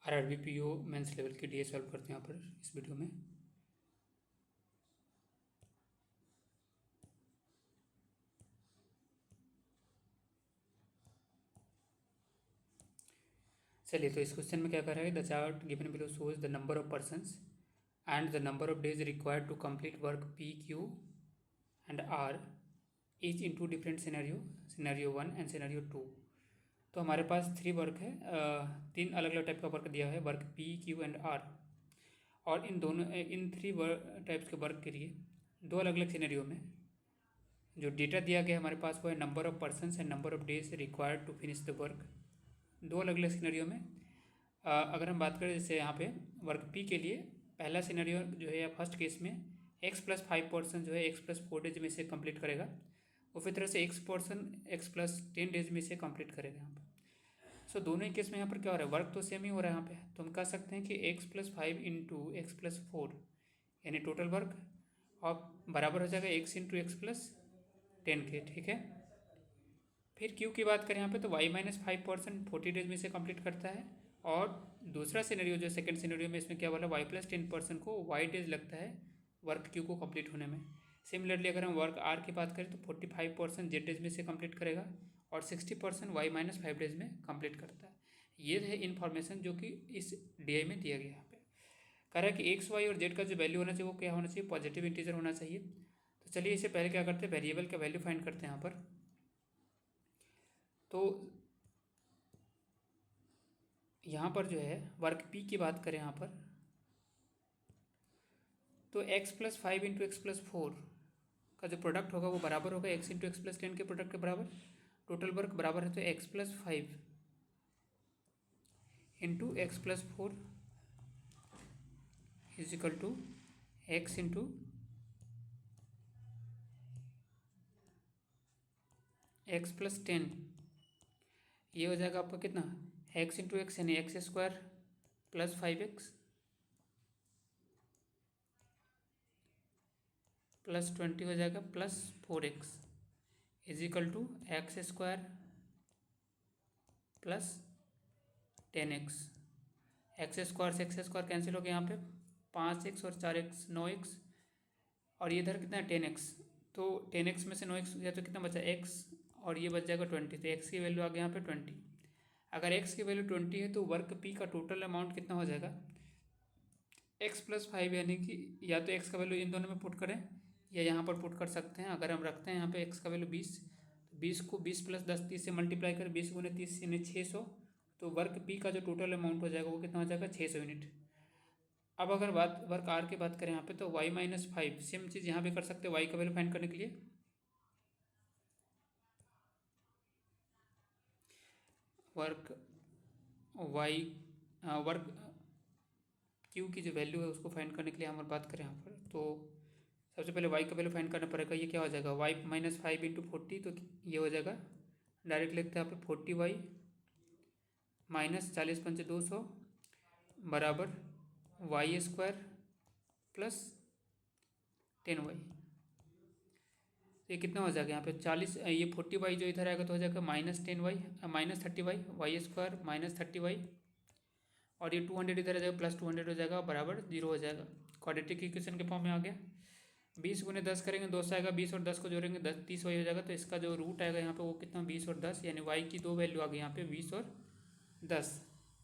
RRB PO mains level की DA solve करते हैं यहाँ पर इस वीडियो में। चलिए, तो इस क्वेश्चन में क्या कर रहा है, the chart given below shows the number of persons and the number of days required to complete work P Q and R each in two different scenario, scenario 1 and scenario 2। तो हमारे पास 3 work है, 3 अलग अलग type का work दिया है, work P Q and R. और इन 3 टाइप्स के वर्क के लिए 2 अलग अलग सिनेरियो में जो डेटा दिया गया हमारे पास वो है number of persons and number of days required to finish the work. 2 अलग अलग सिनेरियो में अगर हम बात करें, जैसे यहाँ पे वर्क पी के लिए पहला सिनेरियो जो है, या फर्स्ट केस में x+5 जो है x+4 डेज में इसे कंप्लीट करेगा, उसी तरह से x+10 डेज में इसे कंप्लीट करेगा यहाँ पर। सो दोनों ही केस में यहाँ पर क्या हो रहा है, वर्क तो सेम ही हो रहा है यहाँ पे। तो हम कह सकते हैं कि x+5 इंटू x+4 यानी टोटल वर्क, और बराबर हो जाएगा x इंटू x+10 के। ठीक है, फिर क्यू की बात करें यहाँ पे, तो y-5% 40 डेज में इसे कंप्लीट करता है। और दूसरा सिनेरियो जो सेकंड सिनेरियो में, इसमें क्या बोला, y+10% को y डेज लगता है वर्क क्यू को कंप्लीट होने में। सिमिलरली अगर हम वर्क आर की बात करें तो 45% जेड डेज में इसे कंप्लीट करेगा और 60% y-5 डेज में कंप्लीट करता है। ये है इन्फॉर्मेशन जो कि इस डी में दिया गया। यहाँ पे कह रहा है कि एक्स वाई और जेड का जो वैल्यू होना चाहिए वो क्या होना चाहिए, पॉजिटिव इंटीजर होना चाहिए। तो चलिए इससे पहले क्या करते हैं, वेरिएबल का वैल्यू फाइंड करते हैं यहाँ पर। तो यहाँ पर जो है वर्क पी की बात करें यहाँ पर, तो x+5 इंटू x+4 का जो प्रोडक्ट होगा वो बराबर होगा x इंटू x+10 के प्रोडक्ट के बराबर। टोटल वर्क बराबर है तो x+5 into x+4 is equal to x into x+10। ये हो जाएगा आपका कितना, x इंटू एक्स यानी x² प्लस 5x प्लस 20 हो जाएगा plus 4x is equal to x² plus 10x। x² से x² कैंसिल हो गया यहाँ पे, 5x और 4x 9x, और ये इधर कितना है 10x। तो 10x में से 9x गया तो कितना बचा x, और ये बच जाएगा 20। तो x की वैल्यू आ गई यहाँ पे 20। अगर x की वैल्यू 20 है तो वर्क p का टोटल अमाउंट कितना हो जाएगा, x+5 यानी कि या तो x का वैल्यू इन दोनों में पुट करें या यहाँ पर पुट कर सकते हैं। अगर हम रखते हैं यहाँ पे x का वैल्यू 20, तो 20 को 20 + 10 30 से मल्टीप्लाई कर 20 × 30 यानी 600। तो वर्क पी का जो टोटल अमाउंट हो जाएगा वो कितना हो जाएगा, 600 यूनिट। अब अगर बात वर्क आर की बात करें यहाँ पे, तो y-5 सेम चीज़ यहाँ भी कर सकते हैं y का वैल्यू फाइंड करने के लिए। वर्क वर्क क्यू की जो वैल्यू है उसको फाइंड करने के लिए हम बात करें यहाँ पर, तो सबसे पहले y का वैल्यू फाइंड करना पड़ेगा। ये क्या हो जाएगा, y-5 इंटू 40, तो ये हो जाएगा, डायरेक्ट लिखते हैं यहाँ पे 40y माइनस 40 × 5 = 200 बराबर y² प्लस 10y। ये कितना हो जाएगा यहाँ पे 40, ये 40y जो इधर आएगा तो हो जाएगा -10y -30y, y² minus 30y, और ये 200 इधर आ जाएगा प्लस 200 हो जाएगा बराबर 0 हो जाएगा। क्वाड्रेटिक इक्वेशन के फॉर्म में आ गया। 20 × 10 करेंगे 200 आएगा, 20 और 10 को जोड़ेंगे 10 30 वही हो जाएगा। तो इसका जो रूट आएगा यहाँ पे वो कितना, 20 और 10, यानी y की 2 वैल्यू आ गई यहाँ पे 20 और 10।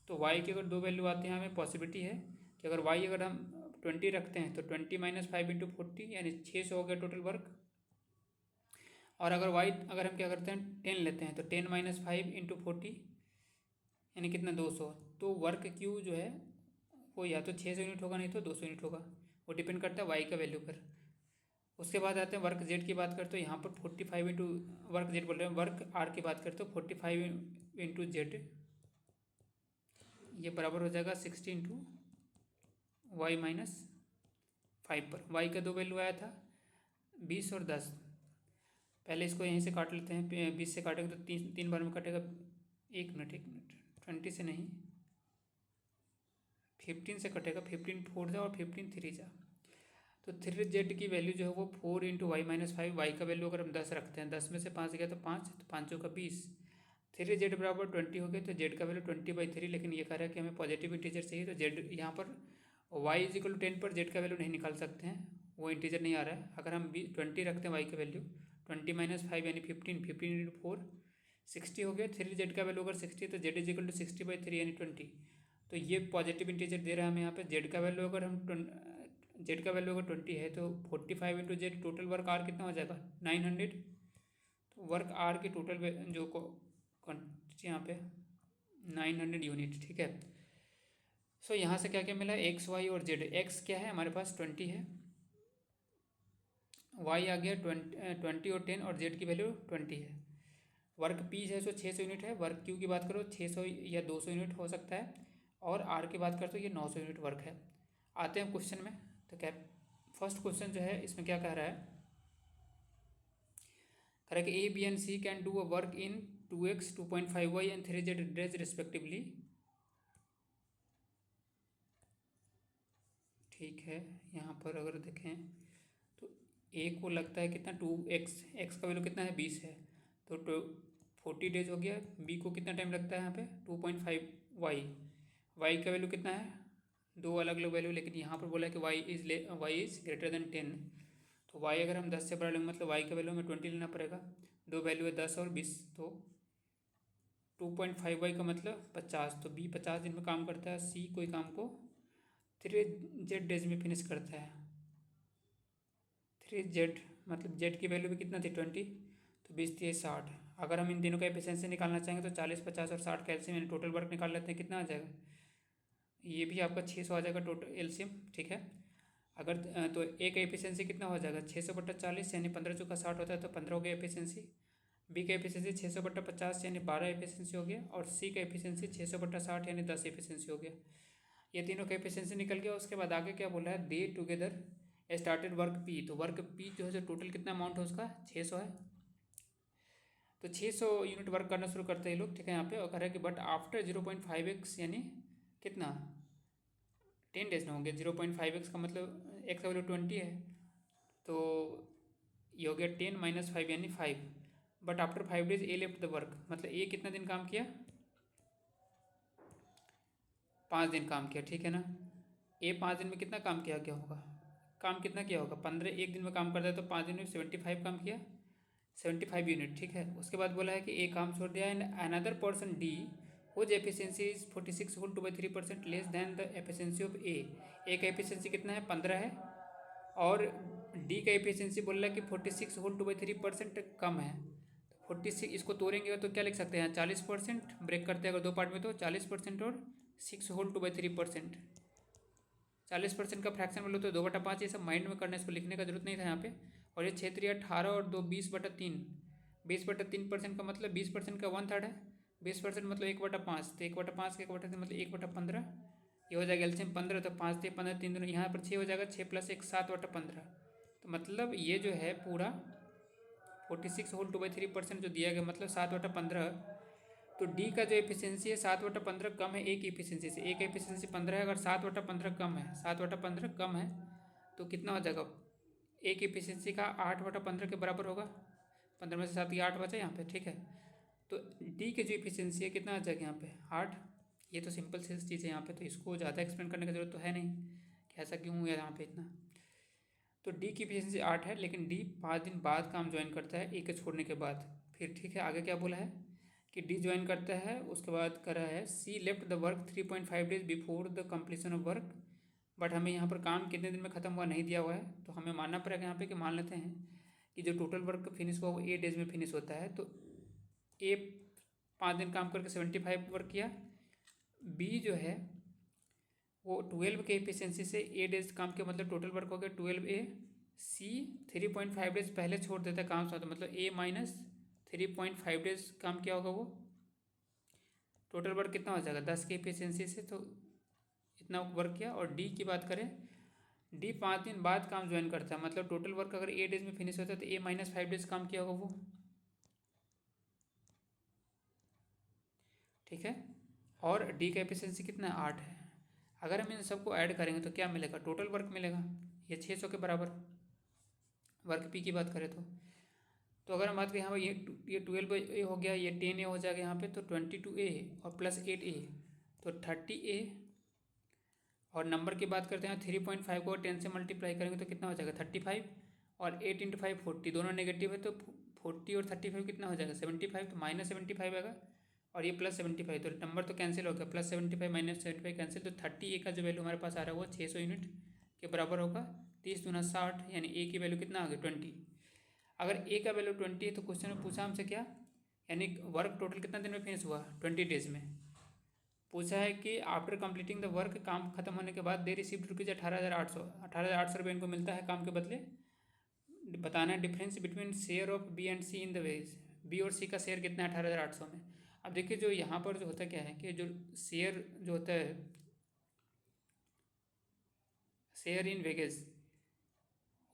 तो y की अगर 2 वैल्यू आते हैं, हमें पॉसिबिलिटी है कि अगर y अगर हम 20 रखते हैं तो 20 - 5 इंटू 40 यानी 600 हो गया टोटल वर्क। और अगर y अगर हम क्या करते हैं 10 लेते हैं तो 10 - 5 इंटू 40 यानी कितना 200। तो वर्क क्यू जो है वो या तो 600 यूनिट होगा, नहीं तो 200 यूनिट होगा, वो डिपेंड करता है वाई का वैल्यू पर। उसके बाद आते हैं वर्क जेड की बात करते हो, यहाँ पर 45 इंटू वर्क जेड बोल रहे हैं, वर्क आर की बात करते हो 45 इंटू जेड, ये बराबर हो जाएगा 60 इंटू y-5 पर। y का 2 वैल्यू आया था 20 और 10। पहले इसको यहीं से काट लेते हैं, 20 से काटेंगे तो 3 बार में कटेगा। 1 मिनट 20 से नहीं 15 से कटेगा, 15 4 जा और 15 3 जा। तो 3z की वैल्यू जो है वो 4 इंटू y-5, वाई का वैल्यू अगर हम 10 रखते हैं, 10 में से 5 गया तो 5, तो 5 का 20, 3 जेड बराबर 20 हो गए, तो जेड का वैल्यू 20/3, लेकिन ये कह रहा है कि हमें पॉजिटिव इंटीजर चाहिए, तो जेड यहाँ पर वाई इज इक्वल टू 10 पर जेड का वैल्यू नहीं निकाल सकते हैं, वो इंटीजर नहीं आ रहा है। अगर हम 20 रखते हैं वाई का वैल्यू, 20 - 5 यानी 15, 15 × 4 60 हो गया। 3 जेड का वैल्यू अगर 60 है तो जेड इज इक्वल टू 60/3 यानी 20। तो ये पॉजिटिव इंटीजर दे रहा है हमें यहाँ पे। जेड का वैल्यू अगर हम जेड का वैल्यू अगर 20 है तो 45 × जेड, टोटल वर्क आर कितना हो जाएगा 900। तो वर्क आर की टोटल जो क्वान्टिटी यहाँ पे 900 यूनिट, ठीक है। सो यहाँ से क्या क्या मिला, एक्स वाई और जेड। एक्स क्या है हमारे पास 20 है, वाई आ गया 20 और 10, और जेड की वैल्यू 20 है। वर्क पी है सो 600 यूनिट है। वर्क क्यू की बात करो 600 या 200 यूनिट हो सकता है, और आर की बात करो तो ये 900 यूनिट वर्क है। आते हैं क्वेश्चन में, तो क्या फर्स्ट क्वेश्चन जो है इसमें क्या कह रहा है, कह रहा है कि A B and C can do a work in 2x 2.5y and 3z days respectively. ठीक है, यहाँ पर अगर देखें तो ए को लगता है कितना 2x, एक्स का वैल्यू कितना है 20 है, तो 40 डेज हो गया। बी को कितना टाइम लगता है यहाँ पे 2.5y, वाई का वैल्यू कितना है, दो अलग अलग वैल्यू, लेकिन यहाँ पर बोला है कि वाई इज़ ग्रेटर देन 10। तो वाई अगर हम 10 से बड़ा लेंगे मतलब वाई का वैल्यू हमें 20 लेना पड़ेगा। दो वैल्यू है 10 और 20, तो 2.5y का मतलब 50। तो बी 50 दिन में काम करता है, सी कोई काम को 3z डेज में फिनिश करता है। 3z मतलब जेड की वैल्यू भी कितना थी 20, तो 20 थी 60। अगर हम इन तीनों का एफिशिएंसी निकालना चाहेंगे तो 40, 50 और 60 का एलसीएम यानी टोटल वर्क निकाल लेते हैं, कितना आ जाएगा, ये भी आपका 600 आ जाएगा टोटल एलसीएम, ठीक है। अगर तो ए का एफिशिएंसी कितना हो जाएगा 600/40 यानी 15 चौका 60 होता है, तो 15 हो गया एफिशिएंसी। बी का एफिशिएंसी 600/50 यानी 12 एफिशिएंसी हो गया, और सी का एफिशिएंसी 600/60 यानी 10 एफिशिएंसी हो गया। ये तीनों का एफिशिएंसी निकल गया। उसके बाद आगे क्या बोला है, दे टुगेदर स्टार्टेड वर्क पी। तो वर्क पी जो है टोटल कितना अमाउंट है उसका 600 है, तो 600 यूनिट वर्क करना शुरू करते हैं लोग, ठीक है। यहाँ पे और कह रहा है कि बट आफ्टर 0.5x यानी कितना 10 डेज में होंगे। 0.5x का मतलब एक्स का वैल्यू 20 है, तो ये हो गया 10 - 5 यानी 5। But after 5 days A left the work, मतलब ए कितना दिन काम किया 5 दिन काम किया, ठीक है ना। ए 5 दिन में कितना काम किया क्या होगा, काम कितना किया होगा 15, एक दिन में काम करता है तो 5 दिन में 75 काम किया, 75 यूनिट, ठीक है। उसके बाद बोला है कि ए काम छोड़ दिया and another person D whose efficiency is 46 whole 2/3% less than the efficiency of A का एफिशिएंसी कितना है 15 है, और डी का एफिशिएंसी बोल रहा है कि 46 होल 2/3% कम है। 46 इसको तोड़ेंगे तो क्या लिख सकते हैं 40%, ब्रेक करते हैं अगर दो पार्ट में तो 40% और 6 होल 2/3%। 40% का फ्रैक्शन बोलो तो 2/5, ये सब माइंड में करना, इसको लिखने का जरूरत नहीं था यहाँ पे। और ये 6 × 18 और 2 20/3, 20/3% का मतलब 20% का 1/3 है, 20% मतलब 1/5, तो 1/5 का 1/3 मतलब 1/15, ये हो जाएगा एलसीएम 15, तो 5 × 15 3 दोनों यहाँ पर 6 हो जाएगा, 6 + 1 7/15। तो मतलब ये जो है पूरा 46 होल 2/3% जो दिया गया मतलब 7/15। तो डी का जो एफिशिएंसी है 7/15 कम है ए की एफिशिएंसी से। ए का एफिशिएंसी 15 है, अगर 7/15 कम है, 7/15 कम है तो कितना हो जाएगा, ए की एफिशिएंसी का 8/15 के बराबर होगा। 15 में से 7 8 बचा यहाँ पे, ठीक है। तो डी की जो एफिशिएंसी है कितना आ जाएगा यहाँ पे 8। ये तो सिंपल सी चीज़ है यहाँ पे, तो इसको ज़्यादा एक्सप्लेन करने की जरूरत तो है नहीं कि ऐसा क्यों हुआ यहाँ पे इतना। तो डी की एफिशिएंसी 8 है, लेकिन डी 5 दिन बाद काम ज्वाइन करता है ए के छोड़ने के बाद। फिर ठीक है, आगे क्या बोला है कि डी ज्वाइन करता है, उसके बाद कर रहा है C left the work 3.5 days before the completion of work. But हमें यहाँ पर काम कितने दिन में ख़त्म हुआ नहीं दिया हुआ है, तो हमें मानना पड़ेगा यहाँ पे कि मान लेते हैं कि जो टोटल वर्क फिनिश हुआ वो 8 डेज में फिनिश होता है। तो ए 5 दिन काम करके 75 वर्क किया, बी जो है वो 12 के एफिशिएंसी से 8 डेज काम किया, मतलब टोटल वर्क हो गया 12A। सी 3.5 डेज पहले छोड़ देता है काम से, तो मतलब A - 3.5 डेज काम किया होगा वो, टोटल वर्क कितना हो जाएगा 10 की एफिशिएंसी से, तो इतना वर्क किया। और डी की बात करें, डी 5 दिन बाद काम ज्वाइन करता है, मतलब टोटल वर्क अगर 8 डेज में फिनिश होता है तो A - 5 डेज काम किया होगा वो, ठीक है। और डी का एफिशिएंसी कितना है 8 है। अगर हम इन सबको ऐड करेंगे तो क्या मिलेगा, टोटल वर्क मिलेगा, ये 600 के बराबर वर्क पी की बात करें तो। तो अगर हम बात करें यहाँ पर ये 12A हो गया, ये 10A हो जाएगा यहाँ पे, तो 22A और प्लस 8A तो 30A। और नंबर की बात करते हैं 3.5 को 10 से मल्टीप्लाई करेंगे तो कितना हो जाएगा 35, और 8 इंटू 5 40, दोनों नेगेटिव है तो 40 और 35 कितना हो जाएगा 75, तो -75 आएगा, और ये +75, तो नंबर तो कैंसिल हो गया, +75 -75 कैंसिल, तो 30A का जो वैल्यू हमारे पास आ रहा है वो 600 यूनिट के बराबर होगा। 30 दूना 60, यानी A की वैल्यू कितना आ गया 20। अगर A का वैल्यू 20 है तो क्वेश्चन में पूछा हमसे क्या, यानी वर्क टोटल कितना दिन में फिनिश हुआ 20 डेज में। पूछा है कि आफ्टर कंप्लीटिंग द वर्क, काम खत्म होने के बाद दे रिसीव्ड रुपीज़ 18,800 रुपये इनको मिलता है काम के बदले। बताना है difference between share of B and C in the wage, B और सी का शेयर कितना है 18,800 में। अब देखिए जो यहाँ पर जो होता क्या है कि जो शेयर जो होता है, शेयर इन वेजेस,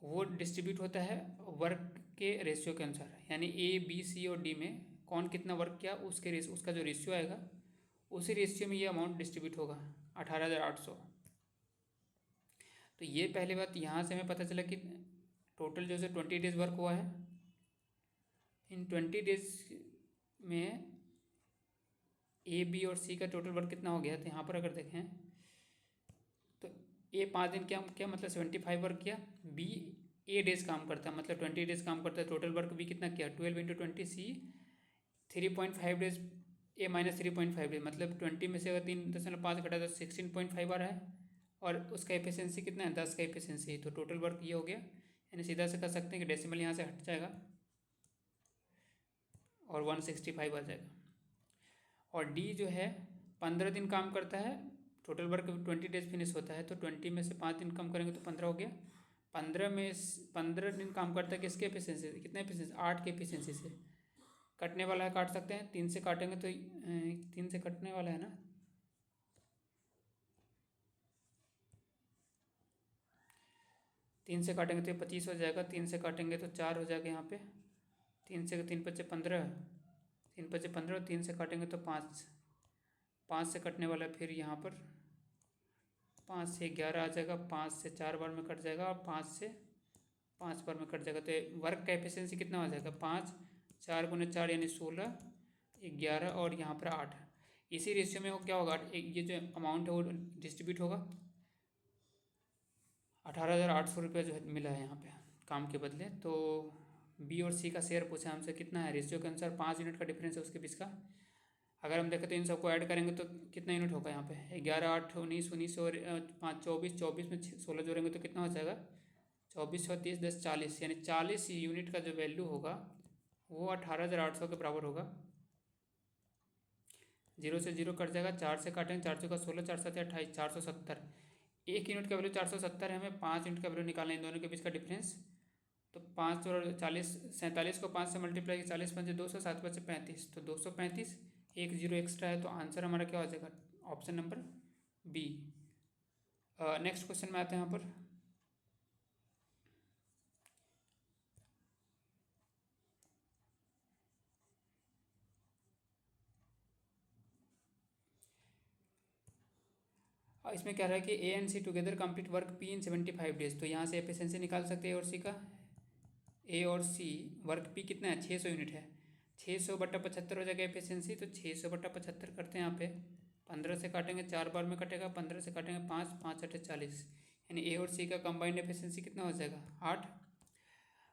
वो डिस्ट्रीब्यूट होता है वर्क के रेशियो के अनुसार, यानी ए बी सी और डी में कौन कितना वर्क किया उसके रेशियो, उसका जो रेशियो आएगा उसी रेशियो में ये अमाउंट डिस्ट्रीब्यूट होगा 18,800। तो ये पहली बात, यहाँ से हमें पता चला कि टोटल जो है 20 डेज वर्क हुआ है। इन 20 डेज में ए बी और सी का टोटल वर्क कितना हो गया, तो यहाँ पर अगर देखें तो ए 5 दिन क्या क्या मतलब 75 वर्क किया, बी ए डेज काम करता है मतलब 20 डेज काम करता है, टोटल वर्क बी कितना किया 12 इंटू 20, सी 3.5 डेज, ए -3.5 डेज, मतलब 20 में से अगर 3.5 घटा तो 16.5 आ रहा है, और उसका एफिशिएंसी कितना है 10 का एफिशिएंसी, तो टोटल वर्क ये हो गया। यानी सीधा से कर सकते हैं कि डेसिमल यहाँ से हट जाएगा और 165 आ जाएगा। और डी जो है 15 दिन काम करता है, टोटल वर्क 20 डेज फिनिश होता है, तो 20 में से 5 दिन कम करेंगे तो 15 हो गया। 15 दिन काम करता है किसके एफिशिएंसी से, कितने एफिशिएंसी 8 के एफिशिएंसी से। कटने वाला है काट सकते हैं, 3 से काटेंगे तो 3 से कटने वाला है ना, 3 से काटेंगे तो 25 हो जाएगा, 3 से काटेंगे तो 4 हो जाएगा यहाँ पे, 3 से 3 × 5 = 15, 3 × 5 = 15, 3 से काटेंगे तो 5, 5 से कटने वाला है, फिर यहाँ पर 5 से 11 आ जाएगा, 5 से 4 बार में कट जाएगा, और 5 से 5 बार में कट जाएगा, तो वर्क का एफिशिएंसी कितना हो जाएगा 5, 4 × 4 यानी 16, 11 और यहाँ पर 8। इसी रेशियो में वो क्या होगा, ये जो अमाउंट है वो डिस्ट्रीब्यूट होगा। 18,800 रुपये जो है मिला है यहाँ पे काम के बदले। तो बी और सी का शेयर पूछा हमसे कितना है, रेशियो के अनुसार 5 यूनिट का डिफरेंस है उसके बीच का। अगर हम देखें तो इन सबको ऐड करेंगे तो कितना यूनिट होगा यहाँ पे 11, 8, 19, 19 और 5 24, 24 में 16 जोड़ेंगे तो कितना हो जाएगा 24 और 30 10 40, यानी 40 यूनिट का जो वैल्यू होगा वो 18,800 के बराबर होगा। 0 से 0 कट जाएगा, 4 से काटेंगे, 4 चौका 16, 4 7 28, 470। 1 यूनिट का वैल्यू 470 है, हमें 5 यूनिट का वैल्यू निकालना है इन दोनों के बीच का डिफरेंस। तो 5 और 40, 47 को 5 से मल्टीप्लाई, 40 5 200, 7 5 35, तो 235, 1 0 एक्स्ट्रा है, तो आंसर हमारा क्या हो जाएगा option number B. Next question में आते हैं यहाँ पर। इसमें क्या रहा है कि A and C together complete work P in 75 days, तो यहाँ से एफिशिएंसी निकाल सकते हैं ए और सी का। ए और सी वर्क पी कितना है 600 यूनिट है, 600/75 हो जाएगा एफिशिएंसी, तो 600/75 करते हैं यहाँ पे, 15 से काटेंगे 4 बार में कटेगा, 15 से काटेंगे 5, 5 8 40, यानी ए और सी का कंबाइंड एफिशिएंसी कितना हो जाएगा 8।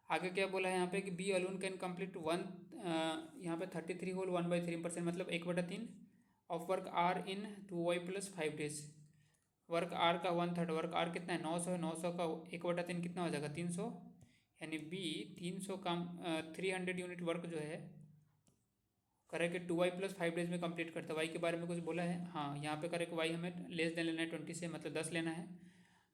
आगे क्या बोला है यहाँ पे कि बी अलोन कैन कंप्लीट यहाँ पे 33 होल 1/3%, मतलब 1/3 of work R in 2y + 5 days. Work R का 1/3, वर्क आर कितना है 900 है, 900 का 1/3 कितना हो जाएगा 300, यानी बी 300 का 300 यूनिट वर्क जो है करे कि 2y + 5 डेज में कंप्लीट करता है। वाई के बारे में कुछ बोला है, हाँ यहाँ पे करे कि वाई हमें लेस देन लेना है 20 से, मतलब 10 लेना है।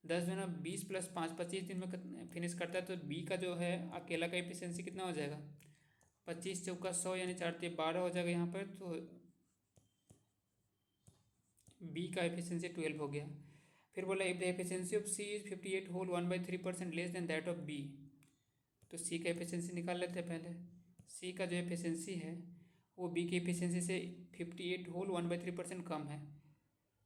10 जो है ना 20 + 5 25 दिन में फिनिश करता है, तो बी का जो है अकेला का एफिशिएंसी कितना हो जाएगा 25 चौका 100, यानी 4 × 12 हो जाएगा यहाँ पर, तो बी का एफिशिएंसी 12 हो गया। फिर बोला if the efficiency of C is 58 whole 1/3% less than that of B, तो सी का एफिशिएंसी निकाल लेते हैं पहले। सी का जो एफिशिएंसी है वो बी की एफिशिएंसी से 58 होल 1/3% कम है।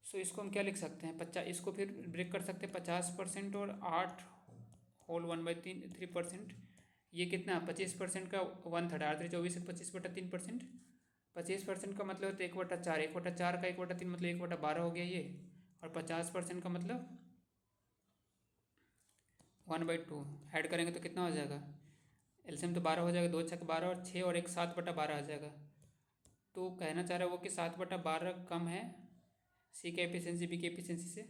सो इसको हम क्या लिख सकते हैं 50, इसको फिर ब्रेक कर सकते हैं 50% और 8 होल 1/3%, ये कितना 25% का 1/3, 8×3 = 24, 25/3%। 25% का मतलब होता है 1/4, 1/4 का 1/3 मतलब 1/12 हो गया ये। और 50% का मतलब 1/2। ऐड करेंगे तो कितना हो जाएगा, एलसीएम तो 12 हो जाएगा, 2 छक 12 और 6 और एक 7/12 आ जाएगा। तो कहना चाह रहा है वो कि 7/12 कम है सी का एफिशिएंसी बी की एफिशिएंसी से।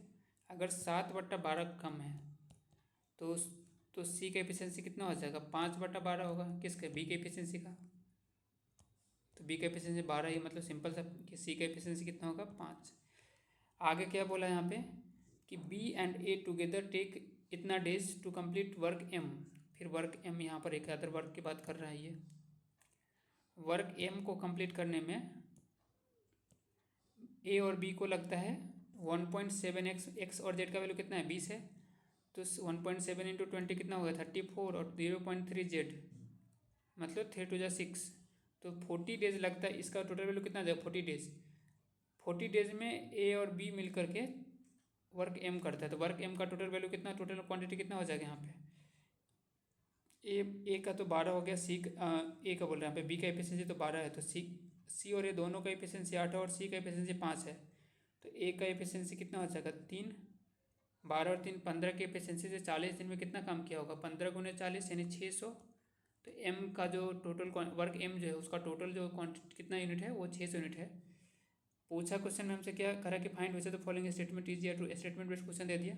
अगर 7/12 कम है तो सी का एफिशिएंसी कितना हो जाएगा, 5/12 होगा। किसका, बी के एफिशिएंसी का। तो बी का एफिशिएंसी 12 ही, मतलब सिंपल सा कि सी का एफिशिएंसी कितना होगा, 5। आगे क्या बोला यहाँ पे कि B and A together take इतना days to complete work M. फिर वर्क एम यहाँ पर एक अदर वर्क की बात कर रहा है ये। वर्क एम को कंप्लीट करने में ए और बी को लगता है 1.7x, एक्स और जेड का वैल्यू कितना है, 20 है। तो 1.7 × 20 कितना होगा, 34। और 0.3 जेड मतलब 3×2 = 6। तो 40 डेज लगता है। इसका टोटल वैल्यू कितना आ जाएगा, 40 डेज। 40 डेज में ए और बी मिल करके वर्क एम करता है। तो वर्क एम का टोटल वैल्यू कितना, टोटल क्वांटिटी कितना हो जाएगा यहाँ पे, ए का तो 12 हो गया, ए का बोल रहे हैं यहाँ पे, बी का एफिशिएंसी तो 12 है। तो सी और ए दोनों का एफिशिएंसी 8 है और सी का एफिशिएंसी 5 है। तो ए का एफिशिएंसी कितना हो जाएगा, 3। 12 और 3 15 के एफिशिएंसी से 40 दिन में कितना काम किया होगा, 15×40 यानी 600। तो एम का जो टोटल वर्क एम जो है उसका टोटल जो क्वान्टिटी कितना यूनिट है, वो 600 यूनिट है। पूछा क्वेश्चन में हमसे क्या करा कि फाइंड वैसे तो फॉलोइंग स्टेटमेंट इज या ट्रू, स्टेटमेंट बेस्ड क्वेश्चन दे दिया।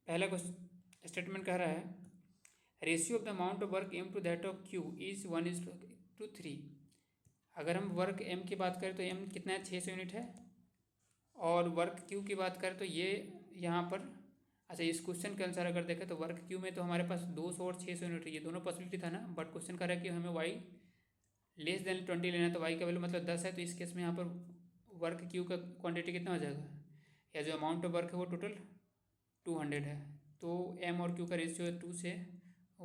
पहला क्वेश्चन स्टेटमेंट कह रहा है ratio of the amount of work M to that of Q is 1:3। अगर हम वर्क एम की बात करें तो एम कितना है, 600 यूनिट है। और वर्क क्यू की बात करें तो ये यहाँ पर, अच्छा इस क्वेश्चन के अनुसार अगर देखें तो वर्क क्यू में तो हमारे पास 200 और 600 यूनिट है, ये दोनों पॉसिबिलिटी था ना। बट क्वेश्चन कर रहा है कि हमें वाई <20 लेना है, तो वाई का वैल्यू मतलब 10 है। तो इस केस में यहाँ पर वर्क क्यू का क्वांटिटी कितना हो जाएगा, या जो अमाउंट ऑफ वर्क है वो टोटल 200 है। तो एम और क्यू का रेशियो है 2 से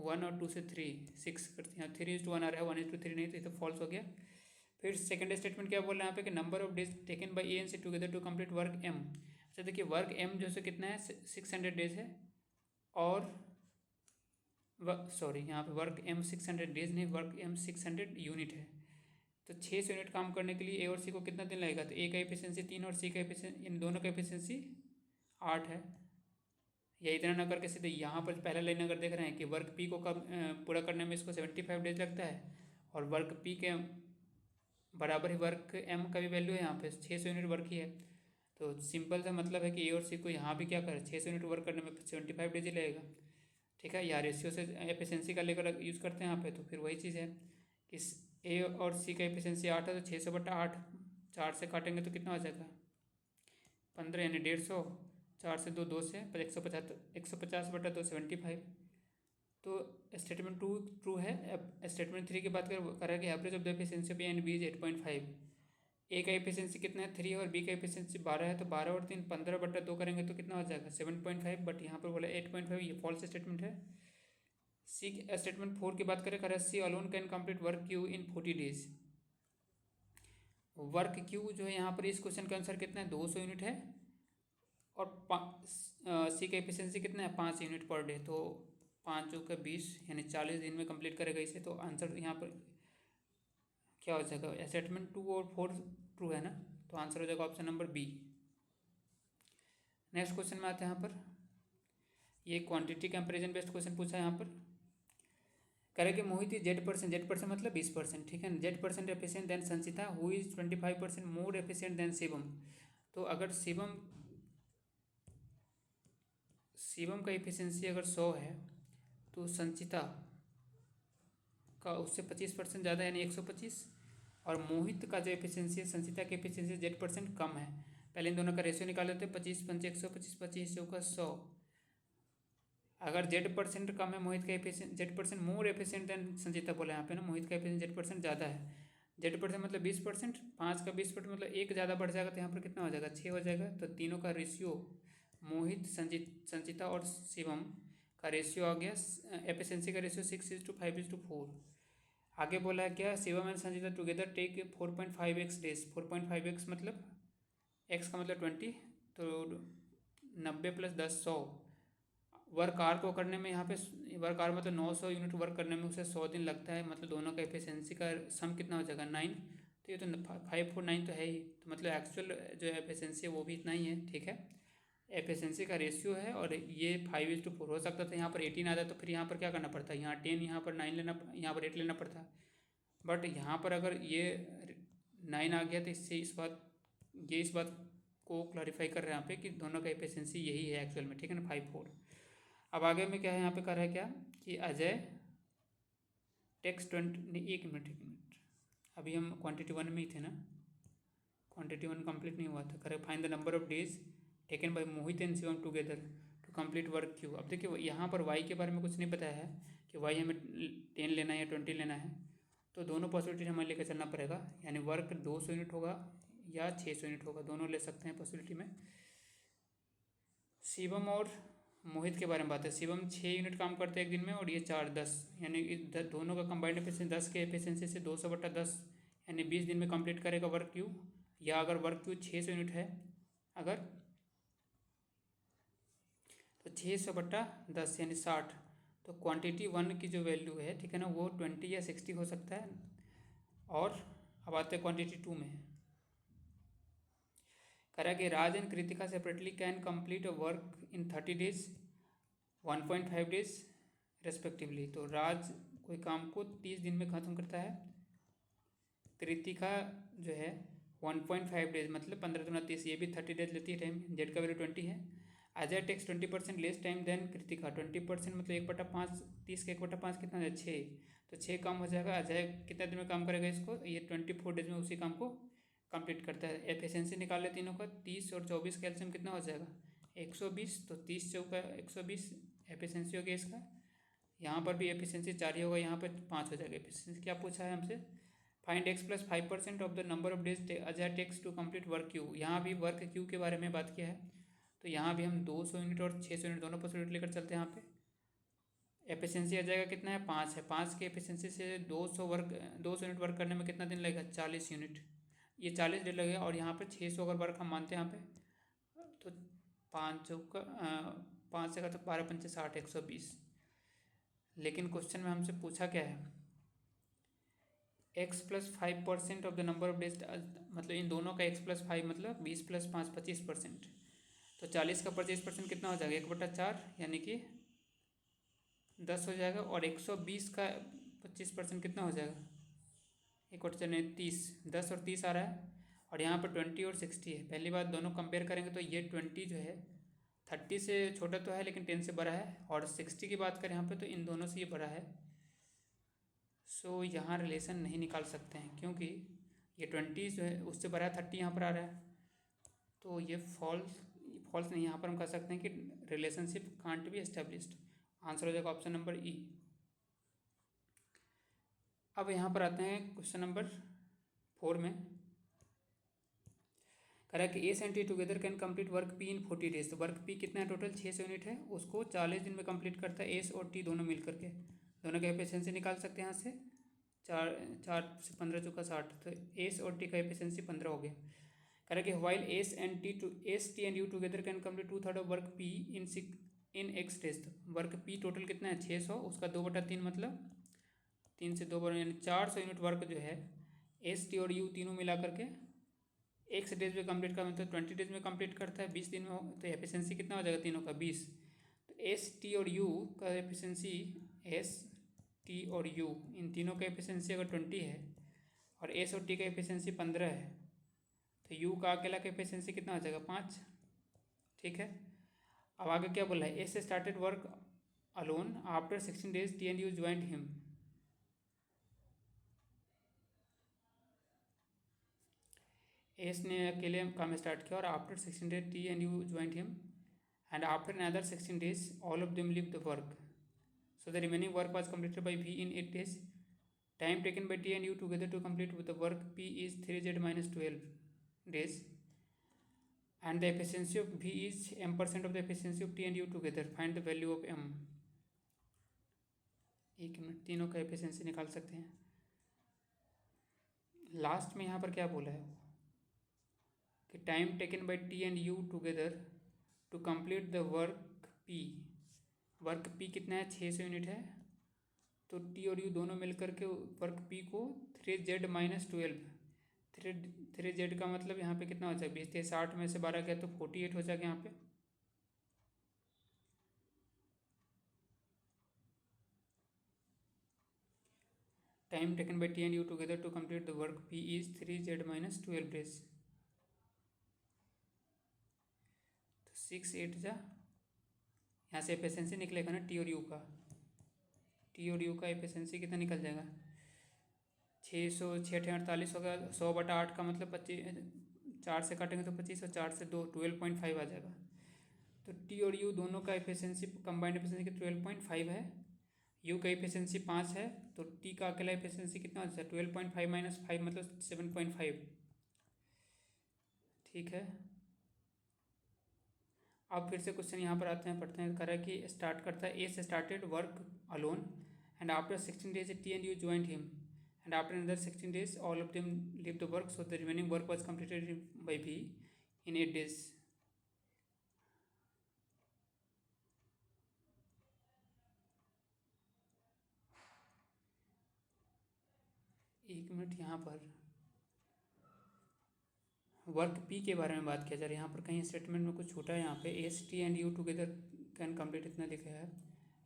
1 और 2 से 3, 6 करते हैं। 3:1 आ रहा है, 1:3 नहीं, तो ये तो फॉल्स हो गया। फिर सेकंड स्टेटमेंट क्या बोल रहा है यहाँ पे कि number of days taken by A and C together to complete work M. अच्छा देखिए वर्क एम जो है कितना है, 600 डेज है। और सॉरी यहाँ पे वर्क एम 600 डेज नहीं, वर्क एम 600 यूनिट है। तो 600 यूनिट काम करने के लिए ए और सी को कितना दिन लगेगा, तो ए का एफिशिएंसी 3 और सी का एफिशिएंसी, इन दोनों का एफिशिएंसी 8 है। या इतना ना करके सीधे यहाँ पर पहला लाइन अगर देख रहे हैं कि वर्क पी को कब पूरा करने में इसको 75 डेज लगता है, और वर्क पी के बराबर ही वर्क एम का भी वैल्यू है यहाँ पे 600 यूनिट वर्क ही है। तो सिंपल सा मतलब है कि ए और सी को यहाँ भी क्या करें, 600 यूनिट वर्क करने में 75 डेज ही लगेगा। ठीक है, या रेशियो से एफिशिएंसी का लेकर यूज़ करते हैं यहाँ पे, तो फिर वही चीज़ है कि ए और सी का एफिशिएंसी 8 है। तो 600/8, 4 से काटेंगे तो कितना हो जाएगा, 15 यानी 150। 4 से 2, 2 से 150, 150/2 75। तो स्टेटमेंट 2 ट्रू है। अब स्टेटमेंट 3 की बात करें कि average of the efficiency of A and B is 8.5। A का एफिशिएंसी कितना है, 3 है, और बी का एफिशिएंसी 12 है। तो 12 और 3 15/2 करेंगे तो कितना हो जाएगा, 7.5। बट यहाँ पर बोला 8.5, ये फॉल्स स्टेटमेंट है। सी स्टेटमेंट 4 की बात करें, C alone can complete work Q in 40 days. Work Q जो है यहाँ पर इस क्वेश्चन के आंसर कितना है, 200 यूनिट है। और सी का एफिशिएंसी कितना है, 5 यूनिट पर डे। तो 5×20 यानी 40 दिन में कंप्लीट करेगा इसे। तो आंसर यहाँ पर क्या हो जाएगा, स्टेटमेंट 2 और 4 ट्रू है ना, तो आंसर हो जाएगा option number B. Next question में आते हैं यहाँ पर, ये क्वांटिटी कंपैरिजन बेस्ड क्वेश्चन पूछा है यहाँ पर। करें कि मोहित इज Z% मतलब 20%, ठीक है ना, Z% efficient than Sanchita who is 25% more efficient then Shivam. तो अगर शिवम का एफिशिएंसी अगर 100 है तो संचिता का उससे 25% ज़्यादा यानी 125। और मोहित का जो एफिशिएंसी है, संचिता की एफिशिएंसी Z% कम है। पहले इन दोनों का रेशियो निकाल लेते हैं, 25×5 125, 25 का 100। अगर Z% कम है मोहित का efficiency, Z% more efficient than Sanchita बोला यहाँ पे ना, मोहित का एफिशिएंसी Z% ज़्यादा है। Z% मतलब 20%, 5 का 20% मतलब 1 ज़्यादा बढ़ जाएगा, तो यहाँ पर कितना हो जाएगा, 6 हो जाएगा। तो तीनों का रेशियो मोहित, संचिता और शिवम का रेशियो आ गया, एफिशिएंसी का रेशियो 6:5:4। आगे बोला है क्या, Shivam and Sanchita together take 4.5x days. 4.5x मतलब x का मतलब 20, तो 90 + 10 100। वर्क आर को करने में यहाँ पे वर्क आवर मतलब 900 यूनिट वर्क करने में उसे 100 दिन लगता है, मतलब दोनों का एफिशिएंसी का सम कितना हो जाएगा 9। तो ये तो 549 तो है ही, तो मतलब एक्चुअल जो एफिशिएंसी है वो भी इतना ही है, ठीक है। एफिशिएंसी का रेशियो है और ये 5:4 हो सकता था, यहाँ पर 18 आता तो फिर यहाँ पर क्या करना पड़ता, यहाँ 10, यहाँ पर 9 लेना, यहाँ पर 8 लेना पड़ता। बट यहाँ पर अगर ये 9 आ गया तो इससे इस बात को क्लैरिफाई कर रहे हैं यहाँ पे कि दोनों का एफिशिएंसी यही है एक्चुअल में, ठीक है ना, 5:4। अब आगे में क्या है, यहाँ पे कर रहा है क्या कि अजय टेक्स 20, एक मिनट, अभी हम क्वांटिटी 1 में ही थे ना, क्वांटिटी 1 कंप्लीट नहीं हुआ था। Correct, find the number of days taken by Mohit and Shivam together to complete work Q. अब देखिए यहाँ पर वाई के बारे में कुछ नहीं बताया है कि वाई हमें 10 लेना है या 20 लेना है, तो दोनों पॉसिबिलिटी हमें लेकर चलना पड़ेगा, यानी वर्क 200 यूनिट होगा या 600 यूनिट होगा, दोनों ले सकते हैं पॉसिबिलिटी में। शिवम और मोहित के बारे में बात है, शिवम 6 यूनिट काम करते हैं एक दिन में और ये 4 10, यानी दोनों का कंबाइंड एफिशिएंसी 10 के एफिशिएंसी से 200/10 यानी 20 दिन में कंप्लीट करेगा वर्क क्यू। या अगर वर्क क्यू 600 यूनिट है अगर, तो 600/10 यानी 60। तो क्वांटिटी 1 की जो वैल्यू है, ठीक है ना, वो 20 या 60 हो सकता है। और अब आते हैं क्वांटिटी 2 में, करा कि Raj and Kritika separately can complete a work in 30 days 1.5 days respectively. तो राज कोई काम को 30 दिन में ख़त्म करता है, कृतिका जो है 1.5 डेज मतलब 15×30, ये भी 30 डेज लेती है टाइम, जेड का वैल्यू 20 है। Ajay takes 20% less time than Kritika, 20% मतलब 1/5, 30 का 1/5 कितना है 6, तो 6 काम हो जाएगा। अजय कितना दिन में काम करेगा इसको, ये 24 डेज में उसी काम को कंप्लीट करता है। एफिशिएंसी निकाल ले तीनों का, 30 और 24 का एलसीएम कितना हो जाएगा 120, तो 30 चौका 120 एफिशिएंसी हो गया इसका। यहाँ पर भी एफिशिएंसी 4 ही होगा, यहाँ पर 5 हो जाएगा एफिशिएंसी। क्या पूछा है हमसे, find x + 5% of the number of days Ajay takes to complete work Q. यहाँ भी वर्क क्यू के बारे में बात किया है, तो यहाँ भी हम 200 यूनिट और 600 यूनिट दोनों पॉसिबिलिटी लेकर चलते हैं। यहाँ पे एफिशिएंसी आ जाएगा कितना है 5 है, 5 के एफिशिएंसी से 200 यूनिट वर्क करने में कितना दिन लगेगा 40 यूनिट, ये 40 दिन लगेगा। और यहाँ पे 600 अगर वर्क हम मानते हैं यहाँ पे, तो 5 से का तो 12×5 = 60, 120। लेकिन क्वेश्चन में हमसे पूछा क्या है, x + 5% of the number of days, मतलब इन दोनों का x + 5 मतलब 20 + 5 25%, तो 40 का 25% कितना हो जाएगा 1/4 यानी कि 10 हो जाएगा। और 120 का 25% कितना हो जाएगा 1/4 नहीं 30, 10 और 30 आ रहा है। और यहाँ पर 20 और 60 है। पहली बात दोनों कंपेयर करेंगे तो ये 20 जो है 30 से छोटा तो है लेकिन 10 से बड़ा है, और 60 की बात करें यहाँ पे तो इन दोनों से ये बड़ा है। सो यहाँ रिलेशन नहीं निकाल सकते हैं क्योंकि ये 20 जो है उससे बड़ा है, 30 यहाँ पर आ रहा है, तो ये फॉल्स नहीं। यहाँ पर हम कह सकते हैं कि relationship can't be established. Answer हो जाएगा ऑप्शन नंबर ई। अब यहाँ पर आते हैं क्वेश्चन नंबर 4 में, करा कि S and T together can complete work P in 40 days. तो वर्क पी कितना है टोटल 600 यूनिट है, उसको 40 दिन में कंप्लीट करता है एस और टी दोनों मिल करके। दोनों का एफिशिएंसी निकाल सकते हैं यहाँ से, 4 से 15 चौका 60, तो एस और टी का एफिशिएंसी 15 हो गया। कह रहा कि while S T and U together can complete 2/3 of work P in x days. Work P total कितना है 600, उसका 2/3 मतलब 3 से 2 बार यानी 400 यूनिट वर्क जो है एस टी और यू तीनों मिला करके एक्स डेज में कंप्लीट का मतलब 20 डेज में कंप्लीट करता है, 20 दिन में हो, तो एफिशिएंसी कितना हो जाएगा तीनों का 20। तो एस टी और यू का एफिशिएंसी, एस टी और यू इन तीनों का एफिशिएंसी अगर 20 है और एस और टी का एफिशिएंसी 15 है, तो यू का अकेला का एफिशिएंसी कितना हो जाएगा 5, ठीक है। अब आगे क्या बोला है, S started work alone after 16 days T and you joined him. S ने अकेले काम स्टार्ट किया और after 16 days T and you joined him, and after another 16 days all of them leave the work, so the remaining work was completed by V in 8 days. Time taken by T and U together to complete with the work P is 3z minus 12 days, and the efficiency of V is m% of the efficiency of T and U together. Find the value of m। एक minute, तीनों का efficiency निकाल सकते हैं। Last में यहाँ पर क्या बोला है कि time taken by T and U together to complete the work P work P कितना है, 600 यूनिट है, तो टी और यू दोनों मिलकर के वर्क पी को 3z माइनस 12, 3z का मतलब यहाँ पे कितना हो जाएगा, 20 60 में से 12 गया तो 48 हो जाएगा यहाँ पे। Time taken by T and U together to complete the work P is 3z minus 12 days. तो 6 8 जा, यहाँ से एफिशिएंसी निकलेगा ना टी और यू का, टी और यू का एफिशिएंसी कितना निकल जाएगा, 600 6 48 होगा, 100/8 का मतलब 25, 4 से काटेंगे तो 25 और 4 से 2 12.5 आ जाएगा। तो टी और यू दोनों का एफिशिएंसी कंबाइंड एफिशिएंसी 12.5 है, यू का एफिशिएंसी 5 है, तो टी का अकेला एफिशिएंसी कितना हो जाता है, 12.5 माइनस 5 मतलब 7.5। ठीक है, अब फिर से क्वेश्चन यहाँ पर आते हैं, पढ़ते हैं। कह रहा है कि स्टार्ट करता है, ए से started work alone and after 16 days T and you joined him and after another 16 days all of them leave the work, so the remaining work was completed by B in 8 days। एक minute, यहाँ पर work P के बारे में बात किया जा रहा है, यहाँ पर कहीं स्टेटमेंट में कुछ छूटा है, यहाँ पे S T and U together can complete इतना लिखा है।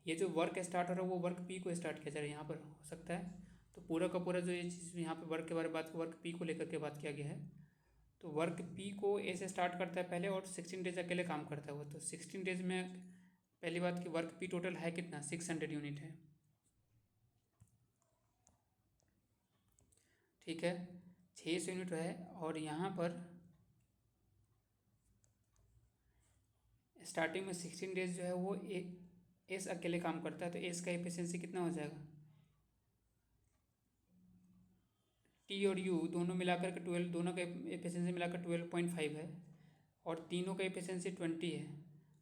ये जो वर्क स्टार्ट हो रहा है वो वर्क पी को स्टार्ट किया जा रहा है, यहाँ पर हो सकता है। तो पूरा का पूरा जो ये चीज़ यहाँ पे वर्क के बारे में बात, वर्क पी को लेकर के बात किया गया है। तो वर्क पी को ए से स्टार्ट करता है पहले और 16 डेज अकेले काम करता है वो। तो 16 डेज में पहली बात कि वर्क पी टोटल है कितना, 600 यूनिट है। ठीक है, 600 यूनिट है, और यहाँ पर स्टार्टिंग में 16 डेज जो है वो एस अकेले काम करता है, तो एस का एफिशिएंसी कितना हो जाएगा, टी और यू दोनों मिलाकर के 12, दोनों का एफिशिएंसी मिलाकर 12.5 है, और तीनों का एफिशिएंसी 20 है।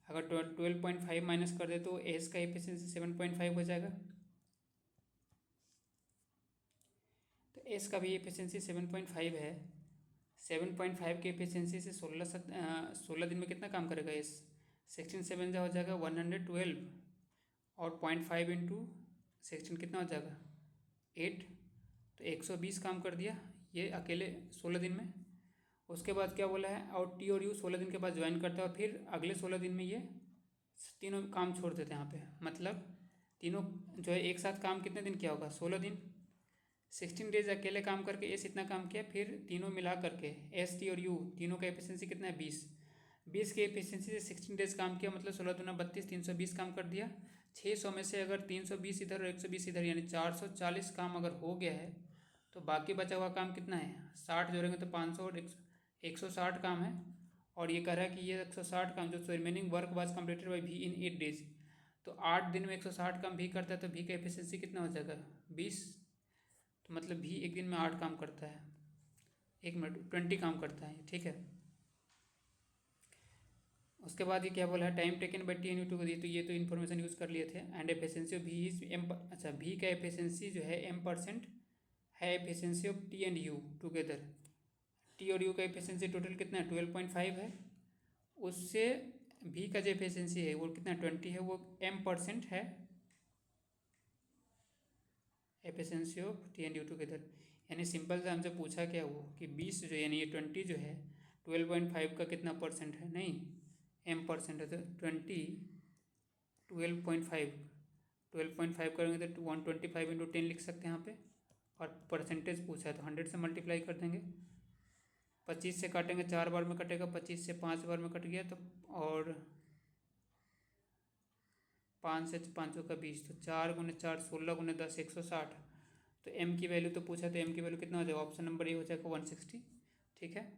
अगर 12.5 माइनस कर दे तो एस का एफिशिएंसी 7.5 हो जाएगा। तो एस का भी एफिशिएंसी 7.5 है। 7.5 के एफिशिएंसी से 16 दिन में कितना काम करेगा एस, 16 7 जा हो जाएगा 112, और 0.5 इंटू 16 कितना हो जाएगा 8, तो 120 काम कर दिया ये अकेले 16 दिन में। उसके बाद क्या बोला है, और टी और यू 16 दिन के बाद ज्वाइन करता है, और फिर अगले 16 दिन में ये तीनों काम छोड़ देते हैं यहाँ पे। मतलब तीनों जो है एक साथ काम कितने दिन किया होगा, 16 दिन। 16 डेज अकेले काम करके एस इतना काम किया, फिर तीनों मिला करके एस टी और यू तीनों का एफिशिएंसी कितना है 20 के एफिशिएंसी से 16 डेज काम किया, मतलब 16 दूना 32, 320 काम कर दिया। 600 में से अगर 320 इधर और 120 इधर, यानी 440 काम अगर हो गया है, तो बाकी बचा हुआ काम कितना है, 60 जोड़ेंगे तो 500 और 160 काम है। और ये कह रहा है कि ये 160 काम जो remaining work was completed by भी इन 8 डेज, तो 8 दिन में 160 काम भी करता है, तो भी का एफिशिएंसी कितना हो जाएगा 20। तो मतलब भी एक दिन में 8 काम करता है, 1 मिनट 20 काम करता है। ठीक है, उसके बाद ये क्या बोला है, time taken by T and U to, तो ये तो इन्फॉर्मेशन यूज़ कर लिए थे। And efficiency of B is M, अच्छा भी का एफिशिएंसी जो है m% है, efficiency of T and U together. T और यू का एफिशिएंसी टोटल कितना है 12.5 है, उससे भी का जो एफिशिएंसी है वो कितना 20 है, वो m% है efficiency of T and U together. यानी सिंपल से हमसे पूछा क्या वो कि 20 जो यानी ये 20 जो है 12.5 का कितना परसेंट है, नहीं m% है, तो 20 12.5 करेंगे तो 125 इंटू 10 लिख सकते हैं यहाँ पे। और परसेंटेज पूछा है तो 100 से मल्टीप्लाई कर देंगे, 25 से काटेंगे 4 बार में कटेगा, 25 से 5 बार में कट गया, तो और 5 से 5 का 20, तो 4 गुने 4 16 गुने 10 160। तो m की वैल्यू तो पूछा, तो m की वैल्यू कितना हो जाएगा, ऑप्शन नंबर ए हो जाएगा 160। ठीक है।